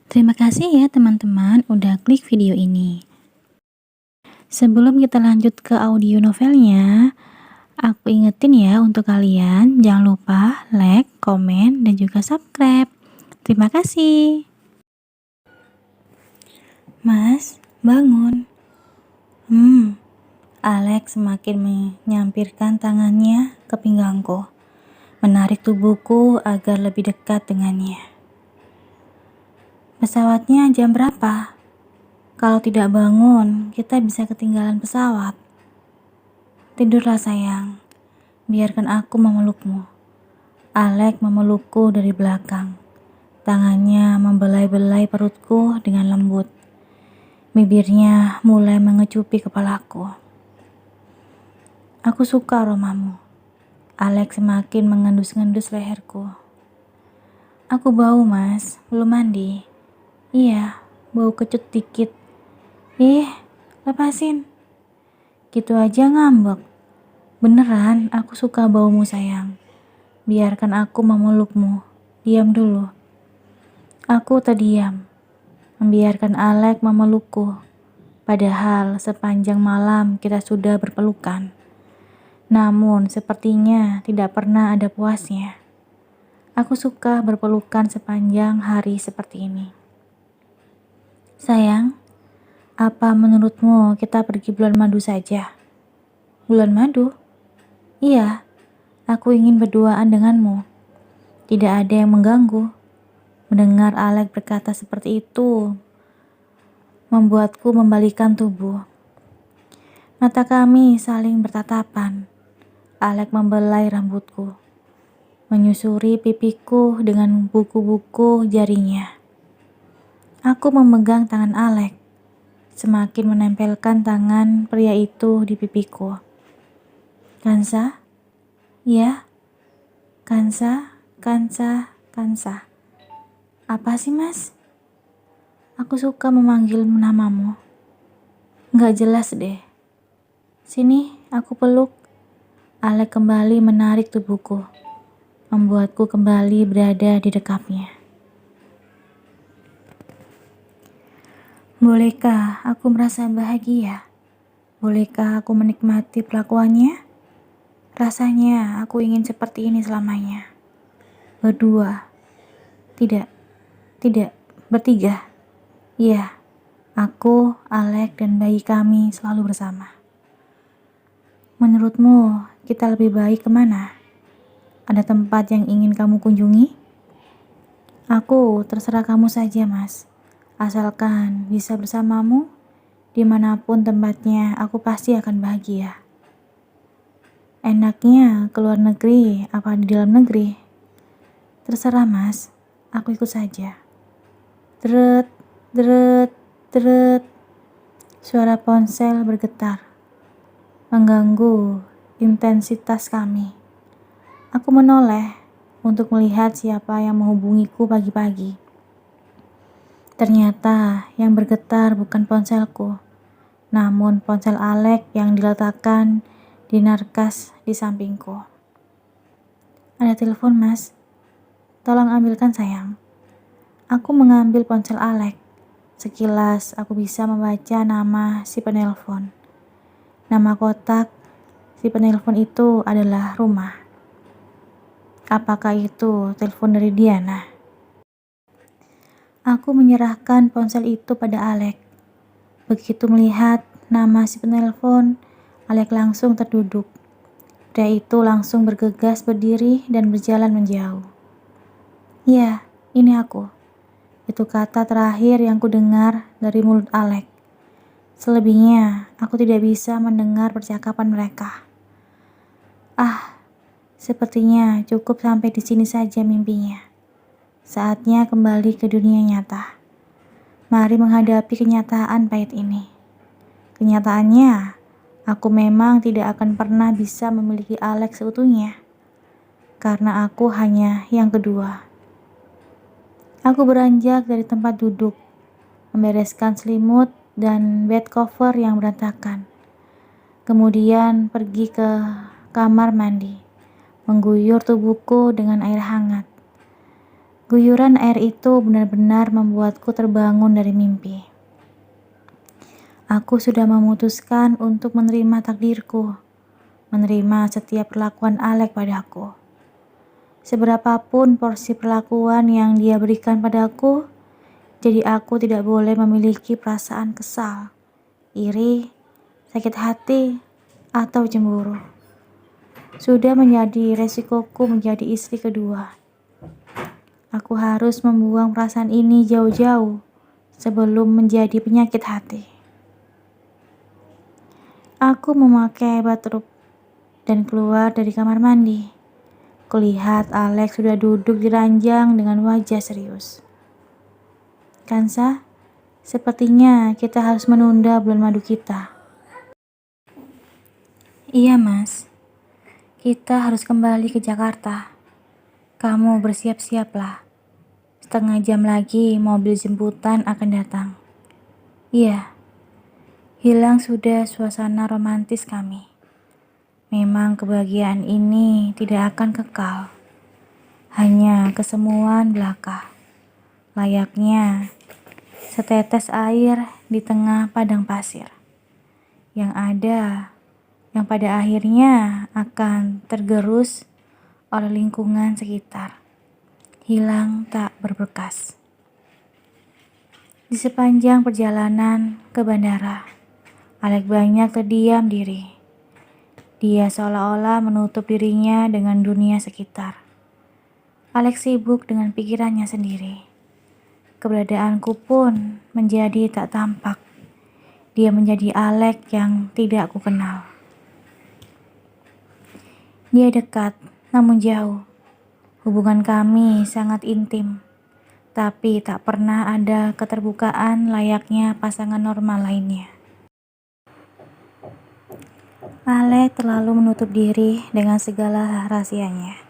Terima kasih ya teman-teman udah klik video ini. Sebelum kita lanjut ke audio novelnya, aku ingetin ya untuk kalian jangan lupa like, komen, dan juga subscribe. Terima kasih. Mas, bangun. Alex semakin menyampirkan tangannya ke pinggangku, menarik tubuhku agar lebih dekat dengannya. Pesawatnya jam berapa? Kalau tidak bangun, kita bisa ketinggalan pesawat. Tidurlah sayang, biarkan aku memelukmu. Alex memelukku dari belakang. Tangannya membelai-belai perutku dengan lembut. Bibirnya mulai mengecupi kepalaku. Aku suka aromamu. Alex semakin mengendus-ngendus leherku. Aku bau mas, belum mandi. Iya, bau kecut dikit. Ih, lepasin. Gitu aja ngambek. Beneran, aku suka baumu sayang. Biarkan aku memelukmu. Diam dulu. Aku terdiam, membiarkan Alex memelukku. Padahal sepanjang malam kita sudah berpelukan. Namun sepertinya tidak pernah ada puasnya. Aku suka berpelukan sepanjang hari seperti ini. Sayang, apa menurutmu kita pergi bulan madu saja? Bulan madu? Iya, aku ingin berduaan denganmu. Tidak ada yang mengganggu. Mendengar Alex berkata seperti itu, membuatku membalikkan tubuh. Mata kami saling bertatapan. Alex membelai rambutku, menyusuri pipiku dengan buku-buku jarinya. Aku memegang tangan Alex, semakin menempelkan tangan pria itu di pipiku. Kansa? Ya, Kansa, Kansa, Kansa. Apa sih mas? Aku suka memanggil namamu. Nggak jelas deh. Sini, aku peluk. Alex kembali menarik tubuhku, membuatku kembali berada di dekapnya. Bolehkah aku merasa bahagia? Bolehkah aku menikmati perlakuannya? Rasanya aku ingin seperti ini selamanya. Berdua. Tidak, bertiga. Iya, aku, Alex, dan bayi kami selalu bersama. Menurutmu, kita lebih baik kemana? Ada tempat yang ingin kamu kunjungi? Aku, terserah kamu saja, Mas. Asalkan bisa bersamamu, dimanapun tempatnya, aku pasti akan bahagia. Enaknya ke luar negeri apa di dalam negeri? Terserah, Mas. Aku ikut saja. Deret, deret, deret. Suara ponsel bergetar, mengganggu intensitas kami. Aku menoleh untuk melihat siapa yang menghubungiku pagi-pagi. Ternyata yang bergetar bukan ponselku, namun ponsel Alex yang diletakkan di markas di sampingku. Ada telepon, Mas. Tolong ambilkan, sayang. Aku mengambil ponsel Alex. Sekilas aku bisa membaca nama si penelpon. Nama kotak si penelpon itu adalah Rumah. Apakah itu telepon dari Diana? Aku menyerahkan ponsel itu pada Alex. Begitu melihat nama si penelpon, Alex langsung terduduk. Pria itu langsung bergegas berdiri dan berjalan menjauh. Ya, ini aku. Itu kata terakhir yang kudengar dari mulut Alex. Selebihnya, aku tidak bisa mendengar percakapan mereka. Sepertinya cukup sampai di sini saja mimpinya. Saatnya kembali ke dunia nyata. Mari menghadapi kenyataan pahit ini. Kenyataannya, aku memang tidak akan pernah bisa memiliki Alex seutuhnya. Karena aku hanya yang kedua. Aku beranjak dari tempat duduk, membereskan selimut dan bed cover yang berantakan. Kemudian pergi ke kamar mandi, mengguyur tubuhku dengan air hangat. Guyuran air itu benar-benar membuatku terbangun dari mimpi. Aku sudah memutuskan untuk menerima takdirku, menerima setiap perlakuan Alek padaku. Seberapapun porsi perlakuan yang dia berikan padaku, jadi aku tidak boleh memiliki perasaan kesal, iri, sakit hati, atau cemburu. Sudah menjadi resikoku menjadi istri kedua. Aku harus membuang perasaan ini jauh-jauh sebelum menjadi penyakit hati. Aku memakai bathrobe dan keluar dari kamar mandi. Kulihat Alex sudah duduk di ranjang dengan wajah serius. Kansa, sepertinya kita harus menunda bulan madu kita. Iya, Mas. Kita harus kembali ke Jakarta. Kamu bersiap-siaplah. Setengah jam lagi mobil jemputan akan datang. Iya, hilang sudah suasana romantis kami. Memang kebahagiaan ini tidak akan kekal. Hanya kesemuan belaka. Layaknya setetes air di tengah padang pasir. Yang pada akhirnya akan tergerus oleh lingkungan sekitar, hilang tak berbekas. Di sepanjang perjalanan ke bandara, Alek banyak terdiam diri. Dia seolah-olah menutup dirinya dengan dunia sekitar. Alek sibuk dengan pikirannya sendiri. Keberadaanku pun menjadi tak tampak. Dia menjadi Alek yang tidak aku kenal. Dia dekat, namun jauh. Hubungan kami sangat intim, tapi tak pernah ada keterbukaan layaknya pasangan normal lainnya. Alek terlalu menutup diri dengan segala rahasianya,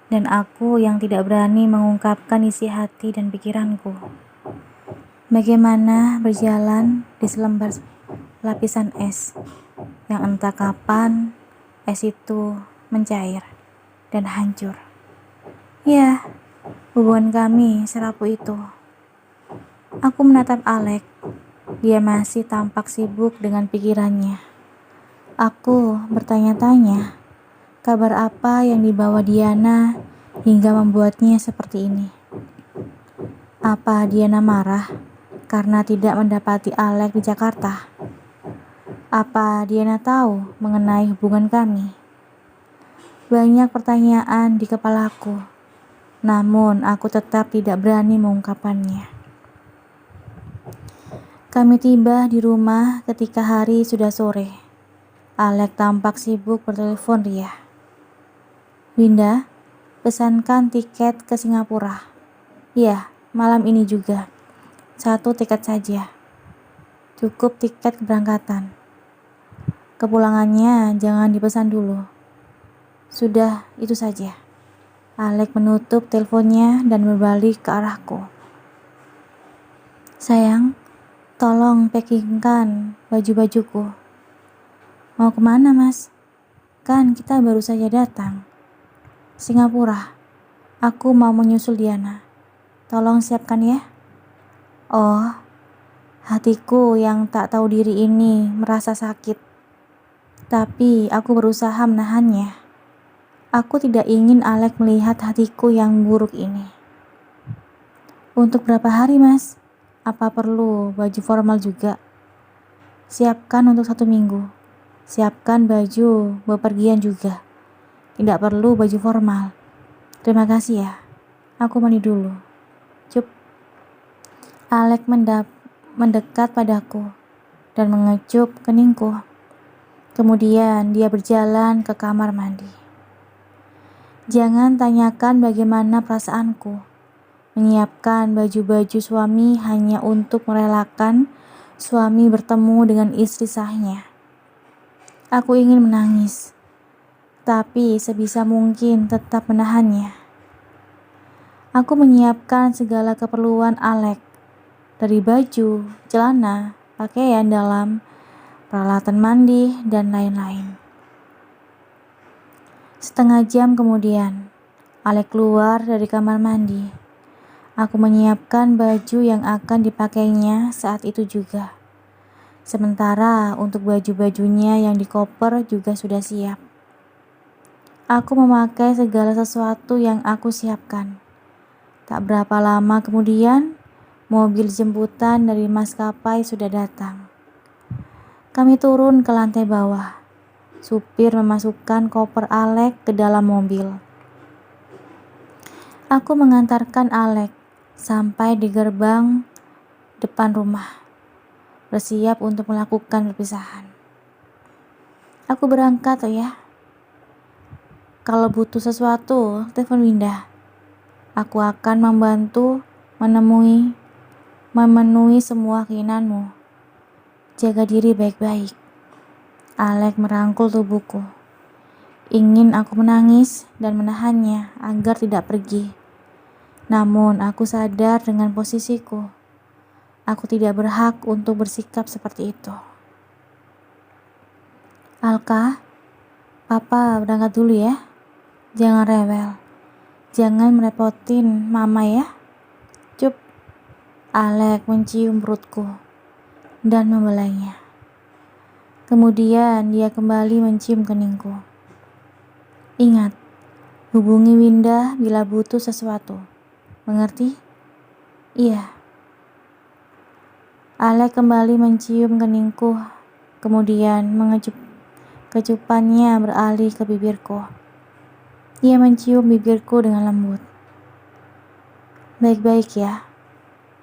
dan aku yang tidak berani mengungkapkan isi hati dan pikiranku. Bagaimana berjalan di selembar lapisan es, yang entah kapan es itu mencair dan hancur. Ya, hubungan kami serapuh itu. Aku menatap Alek. Dia masih tampak sibuk dengan pikirannya. Aku bertanya-tanya, kabar apa yang dibawa Diana hingga membuatnya seperti ini? Apa Diana marah karena tidak mendapati Alek di Jakarta? Apa Diana tahu mengenai hubungan kami? Banyak pertanyaan di kepalaku, namun aku tetap tidak berani mengungkapkannya. Kami tiba di rumah ketika hari sudah sore. Alek tampak sibuk bertelepon Ria. Winda, pesankan tiket ke Singapura. Iya, malam ini juga. 1 tiket saja. Cukup tiket keberangkatan. Kepulangannya jangan dipesan dulu. Sudah, itu saja. Alek menutup teleponnya dan berbalik ke arahku. Sayang, tolong packingkan baju-bajuku. Mau kemana, Mas? Kan kita baru saja datang. Singapura. Aku mau menyusul Diana. Tolong siapkan ya. Oh, hatiku yang tak tahu diri ini merasa sakit. Tapi aku berusaha menahannya. Aku tidak ingin Alek melihat hatiku yang buruk ini. Untuk berapa hari, Mas? Apa perlu baju formal juga? Siapkan untuk 1 minggu. Siapkan baju bepergian juga. Tidak perlu baju formal. Terima kasih ya. Aku mandi dulu. Cup. Alek mendekat padaku dan mengecup keningku. Kemudian dia berjalan ke kamar mandi. Jangan tanyakan bagaimana perasaanku. Menyiapkan baju-baju suami hanya untuk merelakan suami bertemu dengan istri sahnya. Aku ingin menangis, tapi sebisa mungkin tetap menahannya. Aku menyiapkan segala keperluan Alek, dari baju, celana, pakaian dalam, peralatan mandi, dan lain-lain. Setengah jam kemudian, Alek keluar dari kamar mandi. Aku menyiapkan baju yang akan dipakainya saat itu juga. Sementara untuk baju-bajunya yang di koper juga sudah siap. Aku memakai segala sesuatu yang aku siapkan. Tak berapa lama kemudian, mobil jemputan dari maskapai sudah datang. Kami turun ke lantai bawah. Supir memasukkan koper Alek ke dalam mobil. Aku mengantarkan Alek sampai di gerbang depan rumah, bersiap untuk melakukan perpisahan. Aku berangkat ya. Kalau butuh sesuatu, telepon Winda. Aku akan membantu memenuhi semua keinginanmu. Jaga diri baik-baik. Alek merangkul tubuhku. Ingin aku menangis dan menahannya agar tidak pergi. Namun aku sadar dengan posisiku. Aku tidak berhak untuk bersikap seperti itu. Alka, Papa berangkat dulu ya. Jangan rewel. Jangan merepotin Mama ya. Cup. Alek mencium perutku dan membelainya. Kemudian dia kembali mencium keningku. Ingat, hubungi Winda bila butuh sesuatu. Mengerti? Iya. Alek kembali mencium keningku, kemudian kecupannya beralih ke bibirku. Ia mencium bibirku dengan lembut. Baik-baik ya.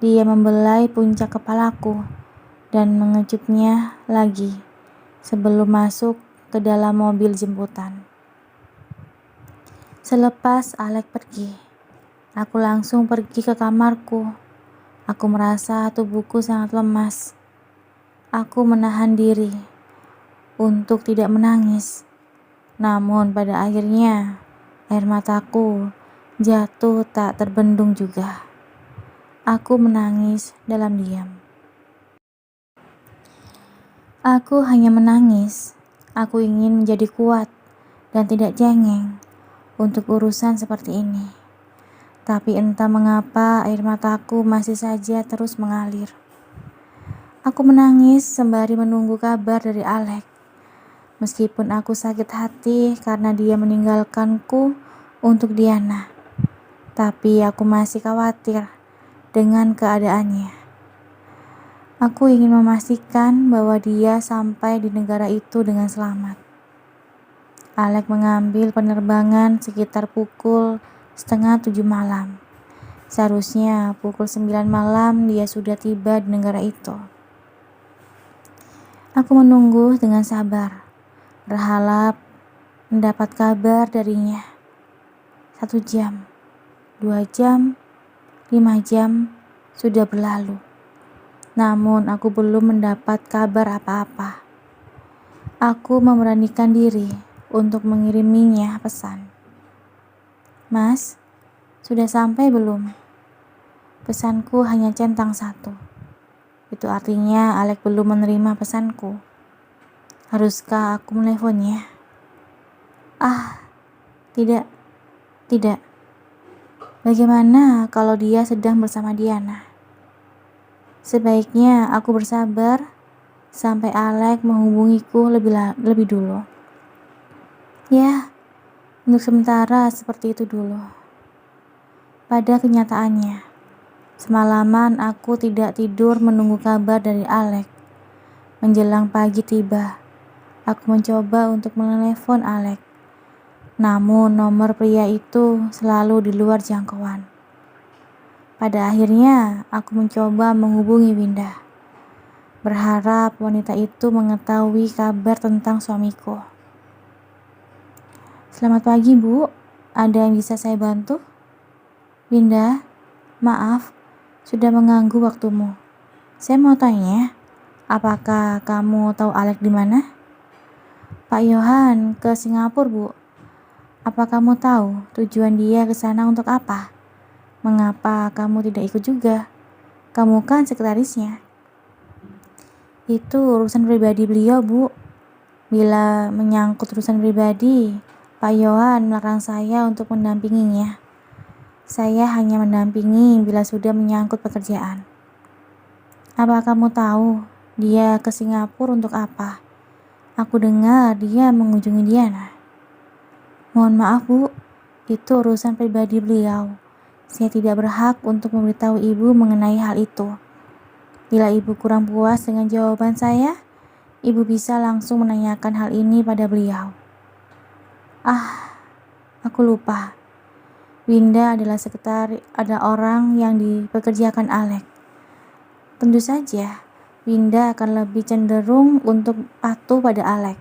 Dia membelai puncak kepalaku dan mengecupnya lagi sebelum masuk ke dalam mobil jemputan. Selepas Alek pergi, aku langsung pergi ke kamarku. Aku merasa tubuhku sangat lemas. Aku menahan diri untuk tidak menangis. Namun pada akhirnya air mataku jatuh tak terbendung juga. Aku menangis dalam diam. Aku hanya menangis. Aku ingin menjadi kuat dan tidak cengeng untuk urusan seperti ini. Tapi entah mengapa air mataku masih saja terus mengalir. Aku menangis sembari menunggu kabar dari Alek. Meskipun aku sakit hati karena dia meninggalkanku untuk Diana. Tapi aku masih khawatir dengan keadaannya. Aku ingin memastikan bahwa dia sampai di negara itu dengan selamat. Alek mengambil penerbangan sekitar pukul 6:30 malam. Seharusnya pukul 9 malam dia sudah tiba di negara itu. Aku menunggu dengan sabar, berharap mendapat kabar darinya. 1 jam, 2 jam, 5 jam sudah berlalu. Namun aku belum mendapat kabar apa-apa. Aku memberanikan diri untuk mengiriminya pesan. Mas, sudah sampai belum? Pesanku hanya centang 1. Itu artinya Alek belum menerima pesanku. Haruskah aku menelponnya? Tidak. Bagaimana kalau dia sedang bersama Diana? Sebaiknya aku bersabar sampai Alek menghubungiku lebih dulu. Ya, untuk sementara seperti itu dulu. Pada kenyataannya, semalaman aku tidak tidur menunggu kabar dari Alek. Menjelang pagi tiba, aku mencoba untuk menelepon Alek. Namun nomor pria itu selalu di luar jangkauan. Pada akhirnya, aku mencoba menghubungi Winda. Berharap wanita itu mengetahui kabar tentang suamiku. Selamat pagi, Bu. Ada yang bisa saya bantu? Winda, maaf, sudah mengganggu waktumu. Saya mau tanya, apakah kamu tahu Alek di mana? Pak Yohan ke Singapura, Bu. Apa kamu tahu tujuan dia ke sana untuk apa? Mengapa kamu tidak ikut juga? Kamu kan sekretarisnya. Itu urusan pribadi beliau, Bu. Bila menyangkut urusan pribadi, Pak Yohan melarang saya untuk mendampinginya. Saya hanya mendampingi bila sudah menyangkut pekerjaan. Apa kamu tahu dia ke Singapura untuk apa? Aku dengar dia mengunjungi Diana. Mohon maaf, Bu. Itu urusan pribadi beliau. Saya tidak berhak untuk memberitahu Ibu mengenai hal itu. Bila Ibu kurang puas dengan jawaban saya, Ibu bisa langsung menanyakan hal ini pada beliau. Aku lupa. Winda adalah ada orang yang dipekerjakan Alex. Tentu saja, Winda akan lebih cenderung untuk patuh pada Alex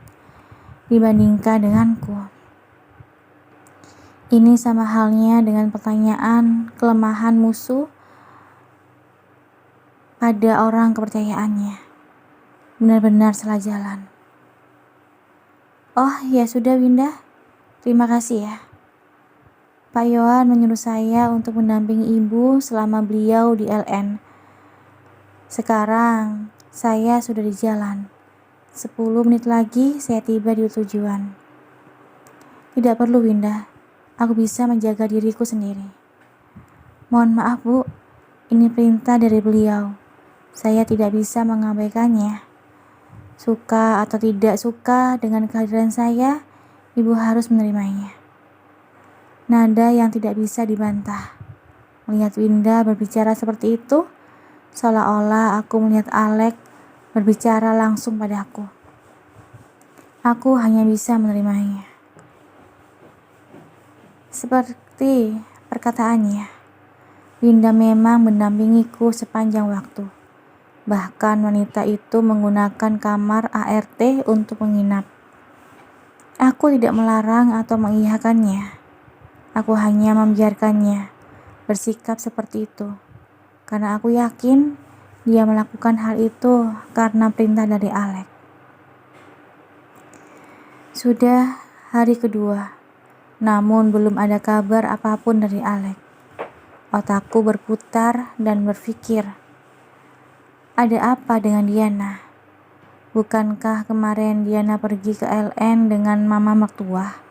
dibandingkan denganku. Ini sama halnya dengan pertanyaan kelemahan musuh pada orang kepercayaannya. Benar-benar salah jalan. Oh, ya sudah Winda. Terima kasih ya. Pak Yohan menyuruh saya untuk mendampingi Ibu selama beliau di LN. Sekarang saya sudah di jalan. 10 menit lagi saya tiba di tujuan. Tidak perlu Winda. Aku bisa menjaga diriku sendiri. Mohon maaf Bu, ini perintah dari beliau. Saya tidak bisa mengabaikannya. Suka atau tidak suka dengan kehadiran saya, Ibu harus menerimanya. Nada yang tidak bisa dibantah. Melihat Winda berbicara seperti itu, seolah-olah aku melihat Alex berbicara langsung padaku. Aku hanya bisa menerimanya. Seperti perkataannya, Winda memang mendampingiku sepanjang waktu. Bahkan wanita itu menggunakan kamar ART untuk menginap. Aku tidak melarang atau mengiyakannya. Aku hanya membiarkannya bersikap seperti itu, karena aku yakin dia melakukan hal itu karena perintah dari Alex. Sudah hari kedua, namun belum ada kabar apapun dari Alex. Otakku berputar dan berpikir, ada apa dengan Diana? Bukankah kemarin Diana pergi ke LN dengan mama mertua?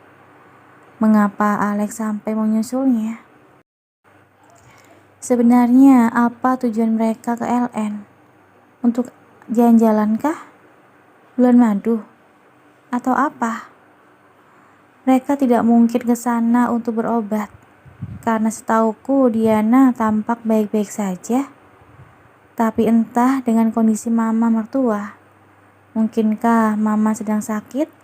Mengapa Alex sampai menyusulnya? Sebenarnya apa tujuan mereka ke LN? Untuk jalan-jalan kah? Bulan madu? Atau apa? Mereka tidak mungkin ke sana untuk berobat, karena setauku Diana tampak baik-baik saja. Tapi entah dengan kondisi mama mertua, mungkinkah mama sedang sakit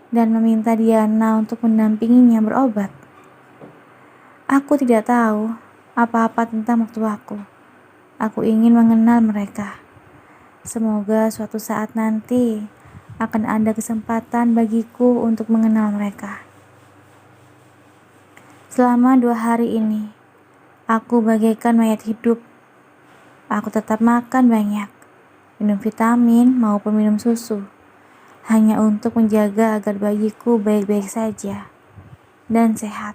dan meminta Diana untuk mendampinginya berobat? Aku tidak tahu apa-apa tentang mertuaku. Aku ingin mengenal mereka. Semoga suatu saat nanti akan ada kesempatan bagiku untuk mengenal mereka. Selama 2 hari ini, aku bagaikan mayat hidup. Aku tetap makan banyak, minum vitamin maupun minum susu, hanya untuk menjaga agar bayiku baik-baik saja dan sehat.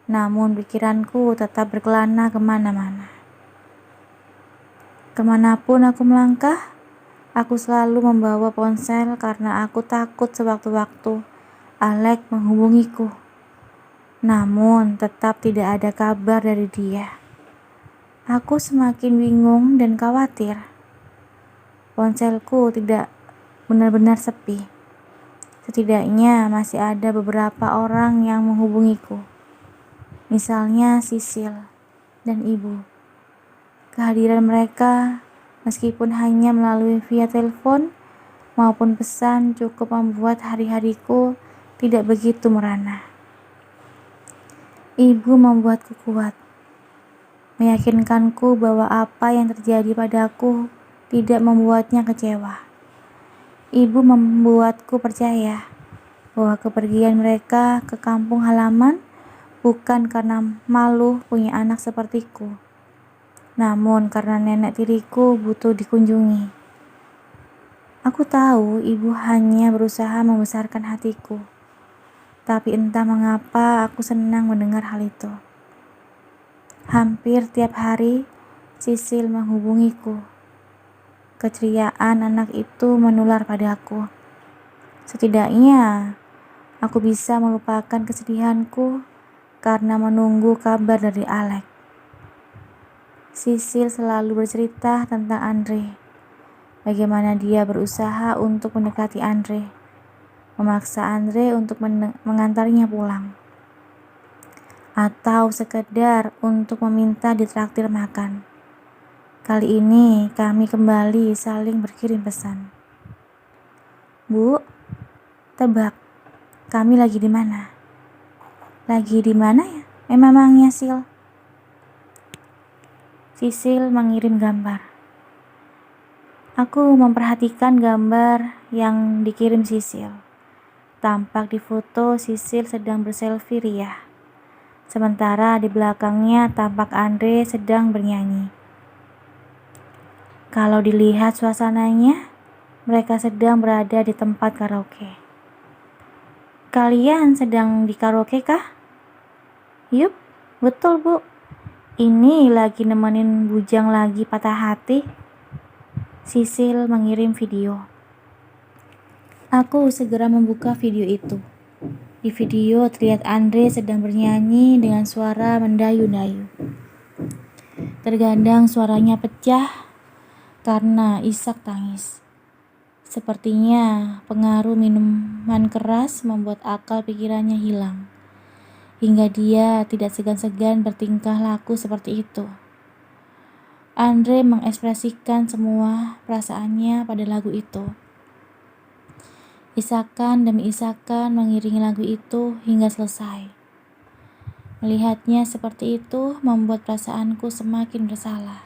Namun pikiranku tetap berkelana kemana-mana. Kemanapun aku melangkah, aku selalu membawa ponsel karena aku takut sewaktu-waktu Alex menghubungiku. Namun tetap tidak ada kabar dari dia. Aku semakin bingung dan khawatir. Ponselku tidak benar-benar sepi. Setidaknya masih ada beberapa orang yang menghubungiku. Misalnya Sisil dan Ibu. Kehadiran mereka, meskipun hanya melalui via telepon maupun pesan, cukup membuat hari-hariku tidak begitu merana. Ibu membuatku kuat, meyakinkanku bahwa apa yang terjadi padaku tidak membuatnya kecewa. Ibu membuatku percaya bahwa kepergian mereka ke kampung halaman bukan karena malu punya anak sepertiku, namun karena nenek tiriku butuh dikunjungi. Aku tahu ibu hanya berusaha membesarkan hatiku, tapi entah mengapa aku senang mendengar hal itu. Hampir tiap hari Sisil menghubungiku. Keceriaan anak itu menular padaku. Setidaknya aku bisa melupakan kesedihanku karena menunggu kabar dari Alex. Sisil selalu bercerita tentang Andre, bagaimana dia berusaha untuk mendekati Andre, memaksa Andre untuk mengantarnya pulang, atau sekedar untuk meminta ditraktir makan. Kali ini kami kembali saling berkirim pesan. Bu, tebak, kami lagi di mana? Lagi di mana ya? Memangnya Sil? Sisil mengirim gambar. Aku memperhatikan gambar yang dikirim Sisil. Tampak di foto Sisil sedang berselfie ria. Sementara di belakangnya tampak Andre sedang bernyanyi. Kalau dilihat suasananya, mereka sedang berada di tempat karaoke. Kalian sedang di karaoke kah? Yup, betul Bu. Ini lagi nemenin bujang lagi patah hati. Sisil mengirim video. Aku segera membuka video itu. Di video terlihat Andre sedang bernyanyi dengan suara mendayu-dayu. Terkadang suaranya pecah karena isak tangis. Sepertinya pengaruh minuman keras membuat akal pikirannya hilang, hingga dia tidak segan-segan bertingkah laku seperti itu. Andre mengekspresikan semua perasaannya pada lagu itu. Isakan demi isakan mengiringi lagu itu hingga selesai. Melihatnya seperti itu membuat perasaanku semakin bersalah.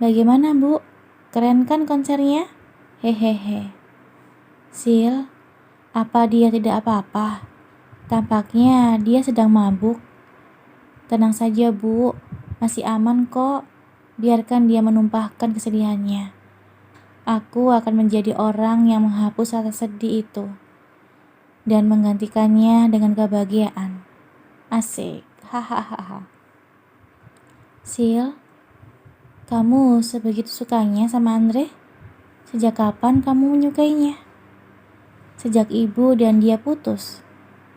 Bagaimana Bu? Keren kan konsernya? Hehehe. Sil, apa dia tidak apa-apa? Tampaknya dia sedang mabuk. Tenang saja Bu, masih aman kok. Biarkan dia menumpahkan kesedihannya. Aku akan menjadi orang yang menghapus rasa sedih itu dan menggantikannya dengan kebahagiaan. Asik, hahaha. Sil, kamu sebegitu sukanya sama Andre? Sejak kapan kamu menyukainya? Sejak ibu dan dia putus.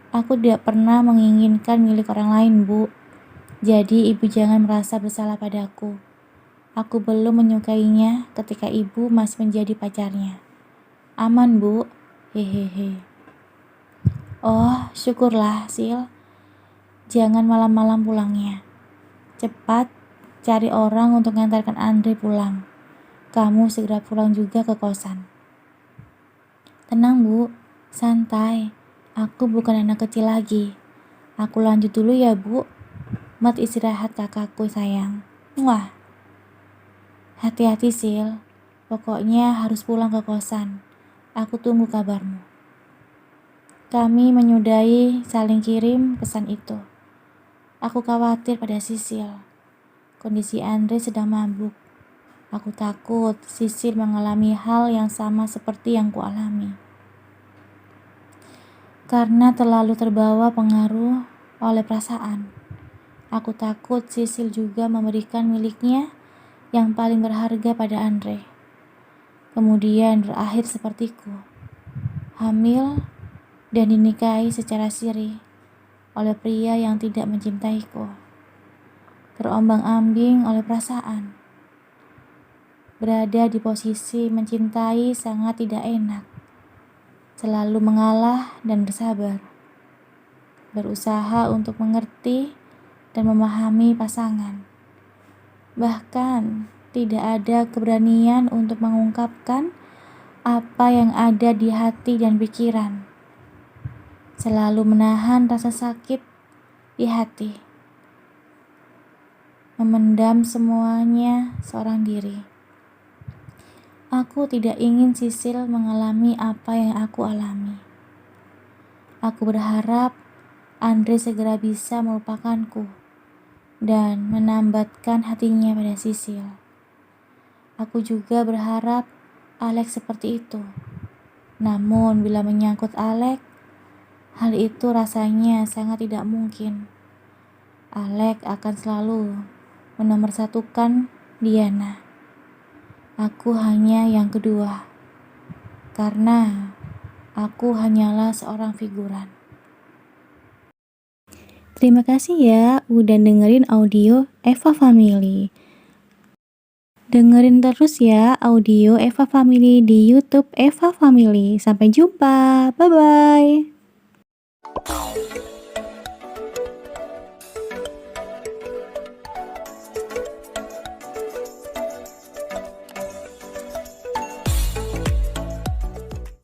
Aku tidak pernah menginginkan milik orang lain, Bu. Jadi ibu jangan merasa bersalah padaku. Aku belum menyukainya ketika ibu masih menjadi pacarnya. Aman, Bu. Hehehe. Oh, syukurlah, Sil. Jangan malam-malam pulangnya. Cepat cari orang untuk mengantarkan Andre pulang. Kamu segera pulang juga ke kosan. Tenang, Bu. Santai. Aku bukan anak kecil lagi. Aku lanjut dulu ya, Bu. Mat istirahat kakakku sayang. Wah. Hati-hati, Sil. Pokoknya harus pulang ke kosan. Aku tunggu kabarmu. Kami menyudahi saling kirim pesan itu. Aku khawatir pada Sisil. Kondisi Andre sedang mabuk. Aku takut Sisil mengalami hal yang sama seperti yang kualami. Karena terlalu terbawa pengaruh oleh perasaan. Aku takut Sisil juga memberikan miliknya yang paling berharga pada Andre. Kemudian berakhir sepertiku. Hamil dan dinikahi secara siri oleh pria yang tidak mencintaiku. Terombang-ambing oleh perasaan. Berada di posisi mencintai sangat tidak enak. Selalu mengalah dan bersabar. Berusaha untuk mengerti dan memahami pasangan. Bahkan tidak ada keberanian untuk mengungkapkan apa yang ada di hati dan pikiran. Selalu menahan rasa sakit di hati. Memendam semuanya seorang diri. Aku tidak ingin Sisil mengalami apa yang aku alami. Aku berharap Andre segera bisa melupakanku dan menambatkan hatinya pada Sisil. Aku juga berharap Alex seperti itu. Namun bila menyangkut Alex, hal itu rasanya sangat tidak mungkin. Alex akan selalu menomorsatukan Diana. Aku hanya yang kedua, karena aku hanyalah seorang figuran. Terima kasih ya udah dengerin audio Eva Family. Dengerin terus ya audio Eva Family di YouTube Eva Family. Sampai jumpa. Bye-bye.